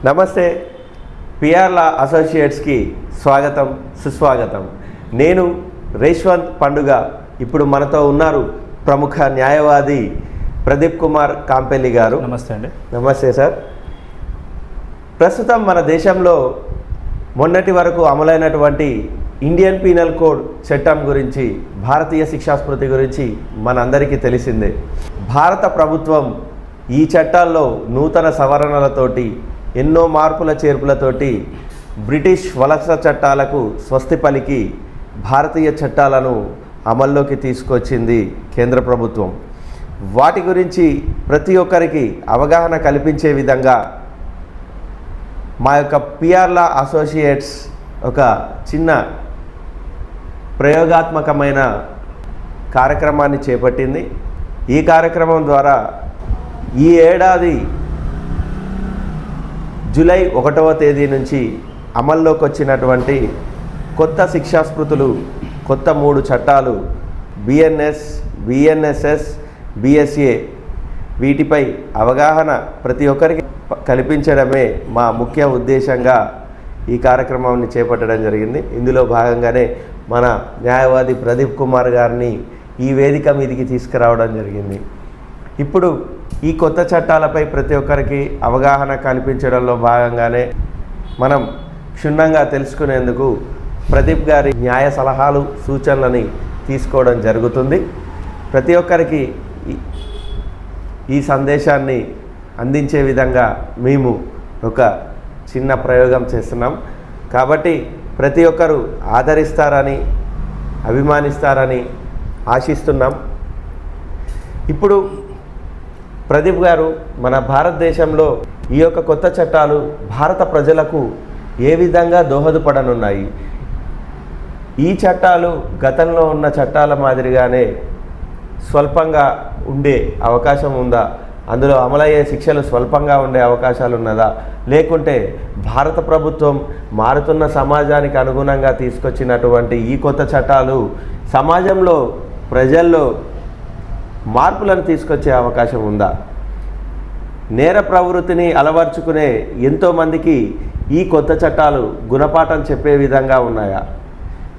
నమస్తే. పిఆర్ లా అసోసియేట్స్కి స్వాగతం, సుస్వాగతం. నేను రేష్వంత్ పండుగ. ఇప్పుడు మనతో ఉన్నారు ప్రముఖ న్యాయవాది ప్రదీప్ కుమార్ కాంపెల్లి గారు. నమస్తే అండి. నమస్తే సార్. ప్రస్తుతం మన దేశంలో మొన్నటి వరకు అమలైనటువంటి ఇండియన్ పీనల్ కోడ్ చట్టం గురించి, భారతీయ శిక్షాస్మృతి గురించి మనందరికీ తెలిసిందే. భారత ప్రభుత్వం ఈ చట్టాల్లో నూతన సవరణలతోటి, ఎన్నో మార్పుల చేర్పులతోటి బ్రిటిష్ వలస చట్టాలకు స్వస్తి పలికి భారతీయ చట్టాలను అమల్లోకి తీసుకొచ్చింది కేంద్ర ప్రభుత్వం. వాటి గురించి ప్రతి ఒక్కరికి అవగాహన కల్పించే విధంగా మా యొక్క పిఆర్ లా అసోసియేట్స్ ఒక చిన్న ప్రయోగాత్మకమైన కార్యక్రమాన్ని చేపట్టింది. ఈ కార్యక్రమం ద్వారా ఈ ఏడాది జూలై 1వ తేదీ నుంచి అమల్లోకి వచ్చినటువంటి కొత్త శిక్షాస్మృతులు, కొత్త 3 చట్టాలు, బిఎన్ఎస్, బిఎన్ఎస్ఎస్, బిఎస్ఏ, వీటిపై అవగాహన ప్రతి ఒక్కరికి కల్పించడమే మా ముఖ్య ఉద్దేశంగా ఈ కార్యక్రమాన్ని చేపట్టడం జరిగింది. ఇందులో భాగంగానే మన న్యాయవాది ప్రదీప్ కుమార్ గారిని ఈ వేదిక మీదికి తీసుకురావడం జరిగింది. ఇప్పుడు ఈ కొత్త చట్టాలపై ప్రతి ఒక్కరికి అవగాహన కల్పించడంలో భాగంగానే మనం క్షుణ్ణంగా తెలుసుకునేందుకు ప్రదీప్ గారి న్యాయ సలహాలు, సూచనలని తీసుకోవడం జరుగుతుంది. ప్రతి ఒక్కరికి ఈ సందేశాన్ని అందించే విధంగా మేము ఒక చిన్న ప్రయోగం చేస్తున్నాం. కాబట్టి ప్రతి ఒక్కరూ ఆదరిస్తారని, అభిమానిస్తారని ఆశిస్తున్నాం. ఇప్పుడు ప్రదీప్ గారు, మన భారతదేశంలో ఈ యొక్క కొత్త చట్టాలు భారత ప్రజలకు ఏ విధంగా దోహదపడనున్నాయి? ఈ చట్టాలు గతంలో ఉన్న చట్టాల మాదిరిగానే స్వల్పంగా ఉండే అవకాశం ఉందా? అందులో అమలయ్యే శిక్షలు స్వల్పంగా ఉండే అవకాశాలు ఉన్నదా? లేకుంటే భారత ప్రభుత్వం మారుతున్న సమాజానికి అనుగుణంగా తీసుకొచ్చినటువంటి ఈ కొత్త చట్టాలు సమాజంలో, ప్రజల్లో మార్పులను తీసుకొచ్చే అవకాశం ఉందా? నేర ప్రవృత్తిని అలవర్చుకునే ఎంతోమందికి ఈ కొత్త చట్టాలు గుణపాఠం చెప్పే విధంగా ఉన్నాయా?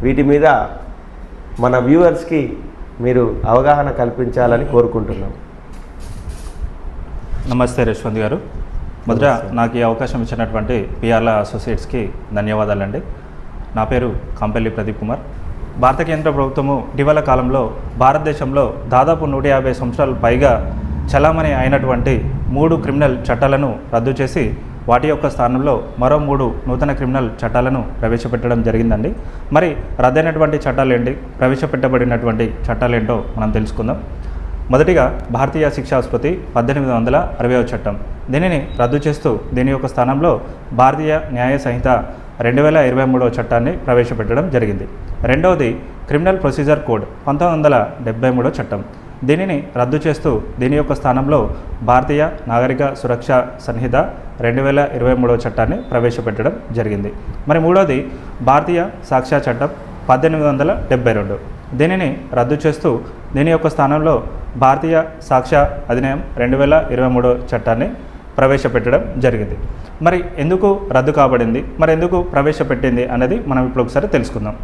వీటి మీద మన వ్యూవర్స్కి మీరు అవగాహన కల్పించాలని కోరుకుంటున్నాం. నమస్తే రేష్వంత్ గారు. మొదట నాకు ఈ అవకాశం ఇచ్చినటువంటి పిఆర్ లా అసోసియేట్స్కి ధన్యవాదాలండి. నా పేరు కాంపెల్లి ప్రదీప్ కుమార్. భారత కేంద్ర ప్రభుత్వము ఇటీవల కాలంలో భారతదేశంలో దాదాపు 150 సంవత్సరాలు పైగా చలామణి అయినటువంటి 3 క్రిమినల్ చట్టాలను రద్దు చేసి వాటి యొక్క స్థానంలో మరో 3 నూతన క్రిమినల్ చట్టాలను ప్రవేశపెట్టడం జరిగిందండి. మరి రద్దయినటువంటి చట్టాలు ఏంటి, ప్రవేశపెట్టబడినటువంటి చట్టాలు ఏంటో మనం తెలుసుకుందాం. మొదటిగా భారతీయ శిక్షాస్మృతి 1860వ చట్టం. దీనిని రద్దు చేస్తూ దీని యొక్క స్థానంలో భారతీయ న్యాయ సంహిత 2023వ చట్టాన్ని ప్రవేశపెట్టడం జరిగింది. రెండవది క్రిమినల్ ప్రొసీజర్ కోడ్ 1973వ చట్టం. దీనిని రద్దు చేస్తూ దీని యొక్క స్థానంలో భారతీయ నాగరిక సురక్ష సంహిత 2023వ చట్టాన్ని ప్రవేశపెట్టడం జరిగింది. మరి మూడవది భారతీయ సాక్ష్య చట్టం 1872. దీనిని రద్దు చేస్తూ దీని యొక్క స్థానంలో భారతీయ సాక్ష్య అధినియం 2023వ చట్టాన్ని ప్రవేశపెట్టడం జరిగింది. మరి ఎందుకు రద్దు కాబడింది, మరి ఎందుకు ప్రవేశపెట్టింది అనేది మనం ఇప్పుడు ఒకసారి తెలుసుకుందాం.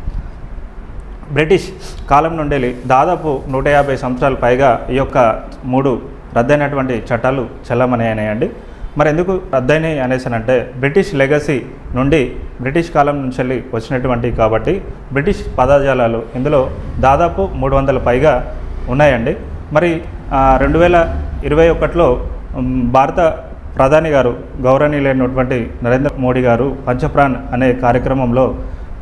బ్రిటిష్ కాలం నుండి దాదాపు 150 సంవత్సరాల పైగా ఈ యొక్క 3 రద్దయినటువంటి చట్టాలు చల్లమని అయినాయండి. మరి ఎందుకు రద్దయినాయి అనేసానంటే బ్రిటిష్ లెగసీ నుండి, బ్రిటిష్ కాలం నుంచి వచ్చినటువంటి కాబట్టి బ్రిటిష్ పదజాలాలు ఇందులో దాదాపు 300 పైగా ఉన్నాయండి. మరి 2021లో భారత ప్రధాని గారు, గౌరవనీయులైనటువంటి నరేంద్ర మోడీ గారు పంచప్రాణ్ అనే కార్యక్రమంలో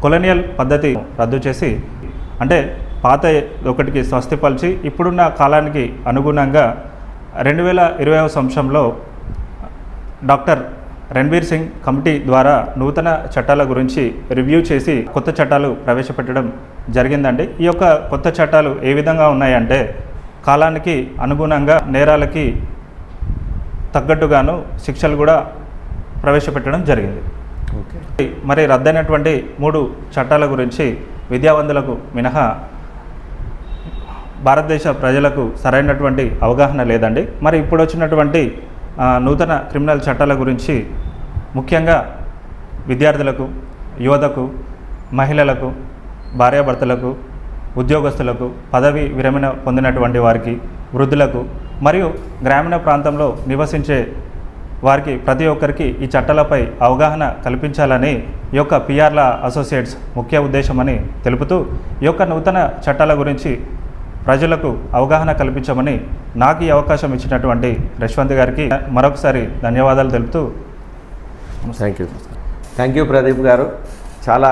కొలోనియల్ పద్ధతి రద్దు చేసి, అంటే పాత ఒకటికి స్వస్తి పలిచి ఇప్పుడున్న కాలానికి అనుగుణంగా 2020వ సంవత్సరంలో డాక్టర్ రణ్బీర్ సింగ్ కమిటీ ద్వారా నూతన చట్టాల గురించి రివ్యూ చేసి కొత్త చట్టాలు ప్రవేశపెట్టడం జరిగిందండి. ఈ యొక్క కొత్త చట్టాలు ఏ విధంగా ఉన్నాయంటే కాలానికి అనుగుణంగా నేరాలకి తగ్గట్టుగాను శిక్షలు కూడా ప్రవేశపెట్టడం జరిగింది. మరి రద్దయినటువంటి 3 చట్టాల గురించి విద్యావంతులకు మినహా భారతదేశ ప్రజలకు సరైనటువంటి అవగాహన లేదండి. మరి ఇప్పుడు వచ్చినటువంటి నూతన క్రిమినల్ చట్టాల గురించి ముఖ్యంగా విద్యార్థులకు, యువతకు, మహిళలకు, భార్యాభర్తలకు, ఉద్యోగస్తులకు, పదవి విరమణ పొందినటువంటి వారికి, వృద్ధులకు మరియు గ్రామీణ ప్రాంతంలో నివసించే వారికి ప్రతి ఒక్కరికి ఈ చట్టాలపై అవగాహన కల్పించాలని ఈ యొక్క పిఆర్ల అసోసియేట్స్ ముఖ్య ఉద్దేశమని తెలుపుతూ ఈ యొక్క నూతన చట్టాల గురించి ప్రజలకు అవగాహన కల్పించమని నాకు ఈ అవకాశం ఇచ్చినటువంటి యశ్వంత్ గారికి మరొకసారి ధన్యవాదాలు తెలుపుతూ థ్యాంక్ యూ ప్రదీప్ గారు. చాలా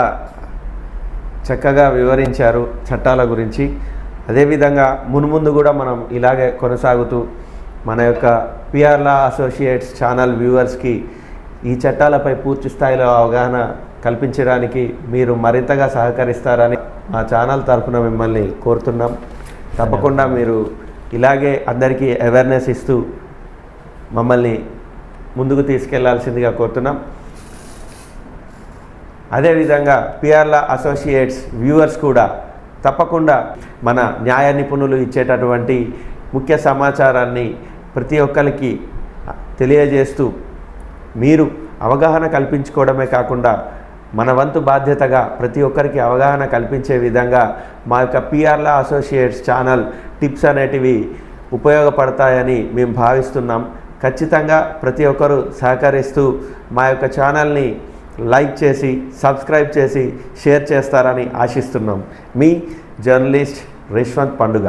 చక్కగా వివరించారు చట్టాల గురించి. అదేవిధంగా మున్ముందు కూడా మనం ఇలాగే కొనసాగుతూ మన యొక్క పిఆర్ల అసోసియేట్స్ ఛానల్ వ్యూవర్స్కి ఈ చట్టాలపై పూర్తి స్థాయిలో అవగాహన కల్పించడానికి మీరు మరింతగా సహకరిస్తారని మా ఛానల్ తరఫున మిమ్మల్ని కోరుతున్నాం. తప్పకుండా మీరు ఇలాగే అందరికీ అవేర్నెస్ ఇస్తూ మమ్మల్ని ముందుకు తీసుకెళ్లాల్సిందిగా కోరుతున్నాం. అదేవిధంగా పిఆర్ల అసోసియేట్స్ వ్యూవర్స్ కూడా తప్పకుండా మన న్యాయ నిపుణులు ఇచ్చేటటువంటి ముఖ్య సమాచారాన్ని ప్రతి ఒక్కరికి తెలియజేస్తూ మీరు అవగాహన కల్పించుకోవడమే కాకుండా మన వంతు బాధ్యతగా ప్రతి ఒక్కరికి అవగాహన కల్పించే విధంగా మా యొక్క పిఆర్ల అసోసియేట్స్ ఛానల్ టిప్స్ అనేటివి ఉపయోగపడతాయని మేము భావిస్తున్నాం. ఖచ్చితంగా ప్రతి ఒక్కరూ సహకరిస్తూ మా యొక్క ఛానల్ని లైక్ చేసి, సబ్స్క్రైబ్ చేసి, షేర్ చేస్తారని ఆశిస్తున్నాం. మీ జర్నలిస్ట్ యశ్వంత్ పండుగ.